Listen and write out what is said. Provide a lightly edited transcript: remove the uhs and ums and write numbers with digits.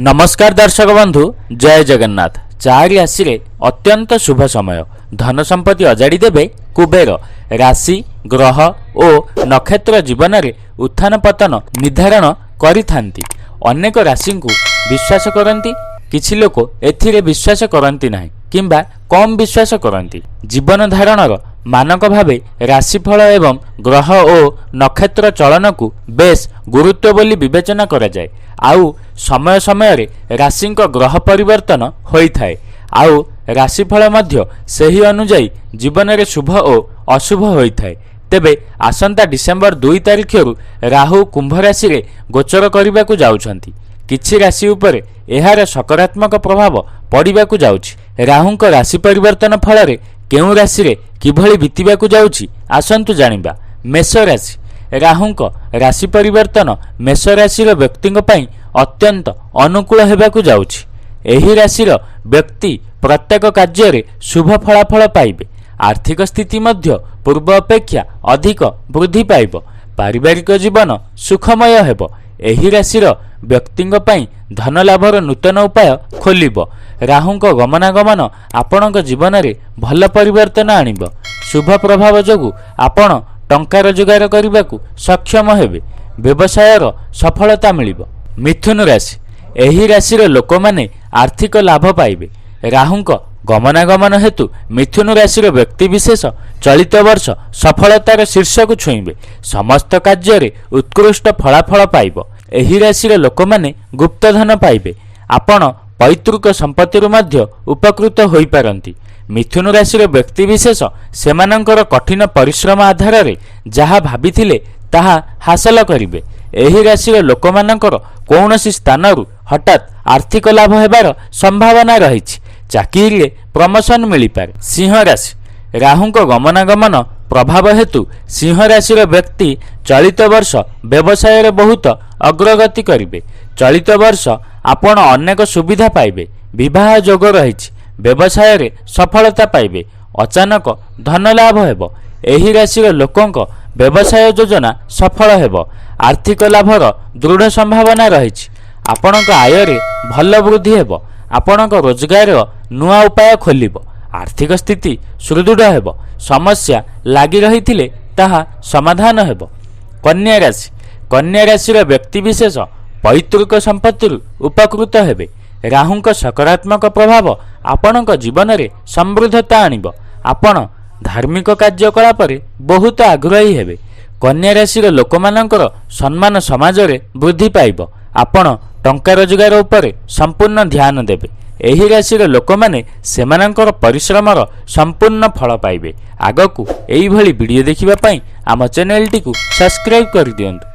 नमस्कार दर्शक बंधु जय जगन्नाथ। 4 राशि रे अत्यंत शुभ समय धन संपत्ति अजाड़ी देबे कुबेर। राशि ग्रह और नक्षत्र जीवन रे उत्थान पतन निर्धारण करिथांती। अनेक राशि को विश्वास करती, किछि लोक एथिरे विश्वास करती नाही किंबा कम विश्वास करती। जीवन धारणर मानक भावे राशिफल एवं ग्रह और नक्षत्र चलन को बेस गुरुत्व बोली विवेचना करा जाए। आउ समय समय रे राशि ग्रह परिवर्तन होइथाए। आउ राशिफल मध्य सही अनुजाई जीवन रे शुभ और अशुभ होइथाए। तेबे आसंता डिसेम्बर 2 तारिख राहु कुंभ राशि रे गोचर करने को जाउछंती। किछि राशि उपरे एहार सकारात्मक प्रभाव पड़िबाकू जाउछि। राहुंक राशि परिवर्तन फल रे केउ राशि रे किभଳି बीतिबाकू जाउछि आसंतु जानिबा। मेष राशि राहुंक राशि परिवर्तन मेष राशि व्यक्तिंक पई अत्यंत अनुकूल हेबाकू जाउछि। एही राशि व्यक्ति प्रत्येक कार्य रे शुभ फलाफल पाइबे। आर्थिक स्थिति मध्य पूर्व अपेक्षा अधिक वृद्धि पाइब। पारिवारिक जीवन सुखमय हेब। एही राशिर व्यक्तिंक पई धन लाभर नूतन उपाय खोलिब। राहुंक गमनागमन आपणक जीवन रे भल परिवर्तन आनिब। शुभ प्रभाव जोगु आपण टंका रोजगार करने सक्षम हेबे। व्यवसायर सफलता मिलिब। मिथुन राशि एही राशिर लोक माने आर्थिक लाभ पाइबे। राहुंक गमनागमन हेतु मिथुन राशिर व्यक्ति विशेष चलित वर्ष सफलतार शीर्ष को छुईबे। समस्त कार्य रे उत्कृष्ट फलाफल पाइब। एही राशिर लोक माने गुप्त धन पाइबे। आपण पैतृक संपत्ति मध्य उपकृत होई पारंती। मिथुन राशिर व्यक्ति विशेष सेमानंकर कठिन परिश्रम आधार रे जहा भाबिथिले ताहा हासिल करिवे। एही राशिर लोकमानंकर कौनसी स्थानरु हठात आर्थिक लाभ हेबार संभावना रहिछि। चाकरी रे प्रमोशन मिली पारे। सिंह राशि राहुंक गमनागमन प्रभाव हेतु सिंह राशिर व्यक्ति चलित वर्ष व्यवसाय रे बहुत अग्रगति करिवे। चलित वर्ष आपण अनेक सुविधा पाइबे। विवाह जोग रहिछि। व्यवसाय रे सफलता पाइबे। अचानक धन लाभ हेब। एही राशिर लोकंक व्यवसाय योजना सफल हेब। आर्थिक लाभर दृढ़ संभावना रहिछि। आपणक आय रे भल वृद्धि हेब। आपणक रोजगार नुआ उपाय खोलिब। आर्थिक स्थिति सुदृढ़ हेब। समस्या लागि रहिथिले ताहा समाधान हेब। कन्या राशिर व्यक्ति विशेष पैतृक संपत्ति उपकृत हेबे। राहुंक सकारात्मक प्रभाव आपणक जीवन रे समृद्धता आनिब। आपण धार्मिक कार्यकलाप रे बहुत आग्रही हेबे। कन्या राशिर लोकमानंकर सम्मान समाज रे वृद्धि पाइब। आपण टंका रोजगार उपरे संपूर्ण ध्यान देबे। एही राशिर लोक माने सेमानंकर परिश्रमर संपूर्ण फल पाइबे। आगकू एही भली वीडियो देखिबा पई आम चैनल टी को सब्सक्राइब कर दियंतु।